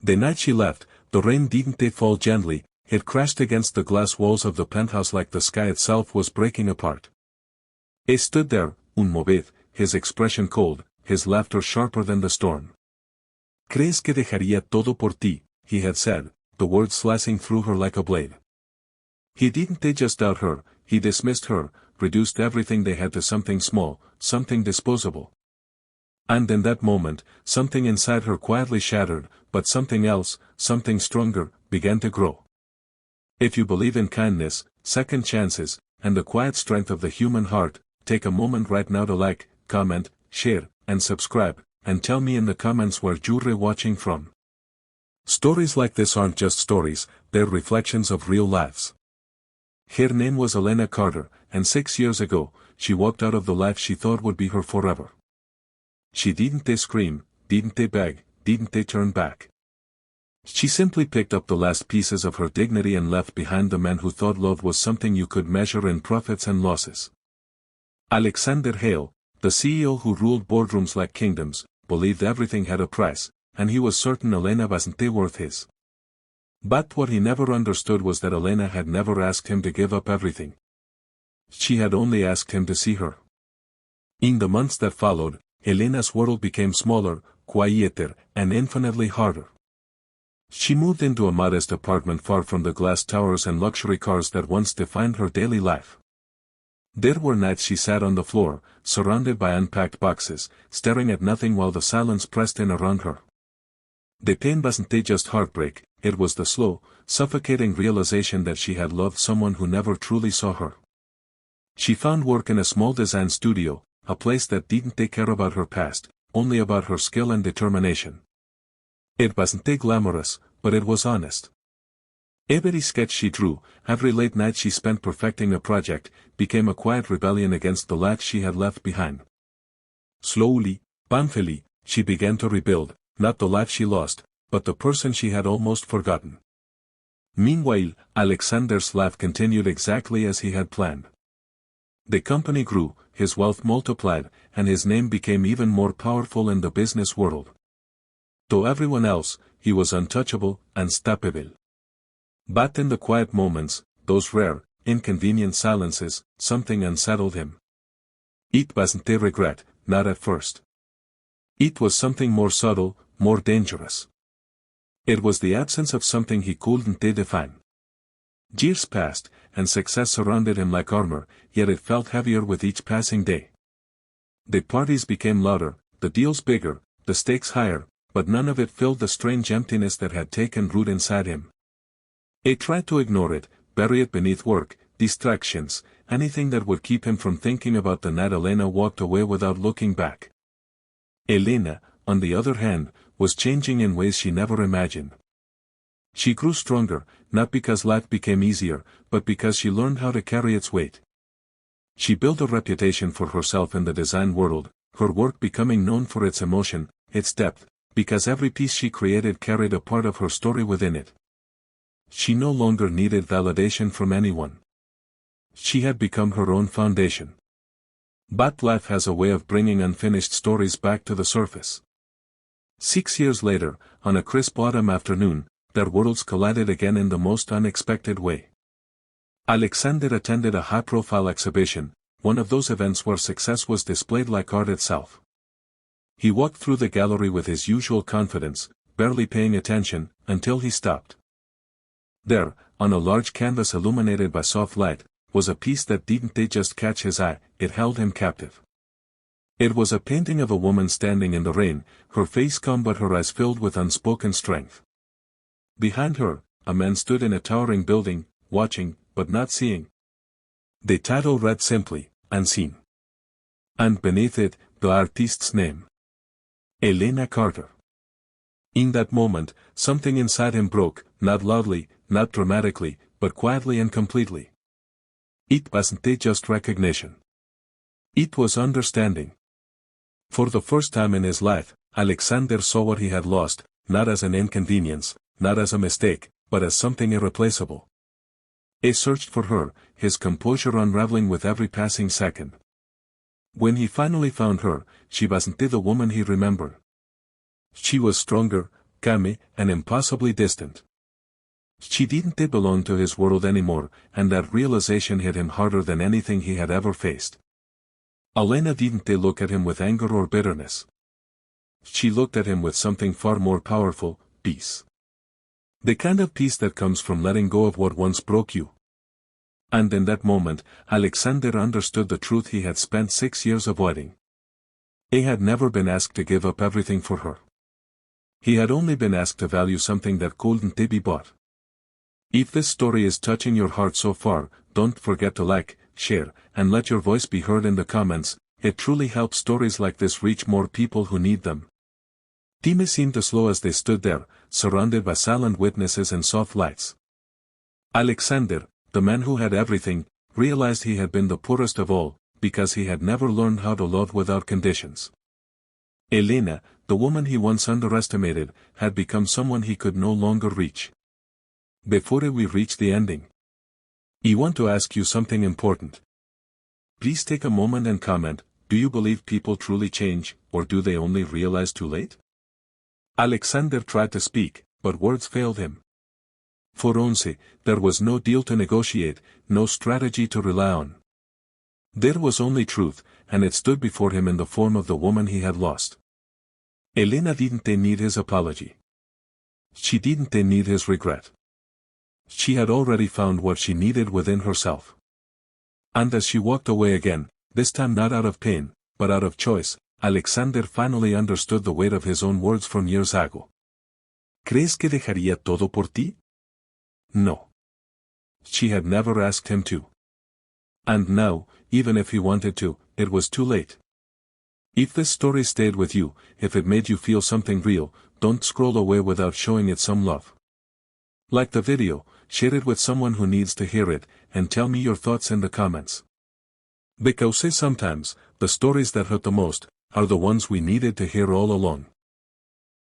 The night she left, the rain didn't fall gently, it crashed against the glass walls of the penthouse like the sky itself was breaking apart. He stood there, unmovido, his expression cold, his laughter sharper than the storm. ¿Crees que dejaría todo por ti? He had said, the words slicing through her like a blade. He didn't just doubt her, he dismissed her, reduced everything they had to something small, something disposable. And in that moment, something inside her quietly shattered, but something else, something stronger, began to grow. If you believe in kindness, second chances, and the quiet strength of the human heart, take a moment right now to like, comment, share, and subscribe, and tell me in the comments where you're watching from. Stories like this aren't just stories, they're reflections of real lives. Her name was Elena Carter, and 6 years ago, she walked out of the life she thought would be her forever. She didn't scream, didn't beg, didn't turn back. She simply picked up the last pieces of her dignity and left behind the man who thought love was something you could measure in profits and losses. Alexander Hale, the CEO who ruled boardrooms like kingdoms, believed everything had a price, and he was certain Elena wasn't worth his. But what he never understood was that Elena had never asked him to give up everything. She had only asked him to see her. In the months that followed, Elena's world became smaller, quieter, and infinitely harder. She moved into a modest apartment far from the glass towers and luxury cars that once defined her daily life. There were nights she sat on the floor, surrounded by unpacked boxes, staring at nothing while the silence pressed in around her. The pain wasn't just heartbreak, it was the slow, suffocating realization that she had loved someone who never truly saw her. She found work in a small design studio, a place that didn't care about her past, only about her skill and determination. It wasn't glamorous, but it was honest. Every sketch she drew, every late night she spent perfecting a project, became a quiet rebellion against the life she had left behind. Slowly, painfully, she began to rebuild, not the life she lost, but the person she had almost forgotten. Meanwhile, Alexander's life continued exactly as he had planned. The company grew, his wealth multiplied, and his name became even more powerful in the business world. To everyone else, he was untouchable, unstoppable. But in the quiet moments, those rare, inconvenient silences, something unsettled him. It wasn't a regret, not at first. It was something more subtle, more dangerous. It was the absence of something he couldn't define. Years passed, and success surrounded him like armor, yet it felt heavier with each passing day. The parties became louder, the deals bigger, the stakes higher, but none of it filled the strange emptiness that had taken root inside him. He tried to ignore it, bury it beneath work, distractions, anything that would keep him from thinking about the night Elena walked away without looking back. Elena, on the other hand, was changing in ways she never imagined. She grew stronger, not because life became easier, but because she learned how to carry its weight. She built a reputation for herself in the design world, her work becoming known for its emotion, its depth, because every piece she created carried a part of her story within it. She no longer needed validation from anyone. She had become her own foundation. But life has a way of bringing unfinished stories back to the surface. 6 years later, on a crisp autumn afternoon, their worlds collided again in the most unexpected way. Alexander attended a high-profile exhibition, one of those events where success was displayed like art itself. He walked through the gallery with his usual confidence, barely paying attention, until he stopped. There, on a large canvas illuminated by soft light, was a piece that didn't just catch his eye, it held him captive. It was a painting of a woman standing in the rain, her face calm but her eyes filled with unspoken strength. Behind her, a man stood in a towering building, watching, but not seeing. The title read simply, Unseen. And beneath it, the artist's name. Elena Carter. In that moment, something inside him broke, not loudly, not dramatically, but quietly and completely. It wasn't just recognition. It was understanding. For the first time in his life, Alexander saw what he had lost, not as an inconvenience, not as a mistake, but as something irreplaceable. He searched for her, his composure unraveling with every passing second. When he finally found her, she wasn't the woman he remembered. She was stronger, calm, and impossibly distant. She didn't belong to his world anymore, and that realization hit him harder than anything he had ever faced. Elena didn't look at him with anger or bitterness. She looked at him with something far more powerful, peace. The kind of peace that comes from letting go of what once broke you. And in that moment, Alexander understood the truth he had spent 6 years avoiding. He had never been asked to give up everything for her. He had only been asked to value something that couldn't be bought. If this story is touching your heart so far, don't forget to like, share, and let your voice be heard in the comments. It truly helps stories like this reach more people who need them. Time seemed to slow as they stood there, surrounded by silent witnesses and soft lights. Alexander, the man who had everything, realized he had been the poorest of all, because he had never learned how to love without conditions. Elena, the woman he once underestimated, had become someone he could no longer reach. Before we reach the ending, I want to ask you something important. Please take a moment and comment, do you believe people truly change, or do they only realize too late? Alexander tried to speak, but words failed him. For Once, there was no deal to negotiate, no strategy to rely on. There was only truth, and it stood before him in the form of the woman he had lost. Elena didn't need his apology. She didn't need his regret. She had already found what she needed within herself. And as she walked away again, this time not out of pain, but out of choice, Alexander finally understood the weight of his own words from years ago. ¿Crees que dejaría todo por ti? No. She had never asked him to. And now, even if he wanted to, it was too late. If this story stayed with you, if it made you feel something real, don't scroll away without showing it some love. Like the video, share it with someone who needs to hear it, and tell me your thoughts in the comments. Because sometimes, the stories that hurt the most, are the ones we needed to hear all along.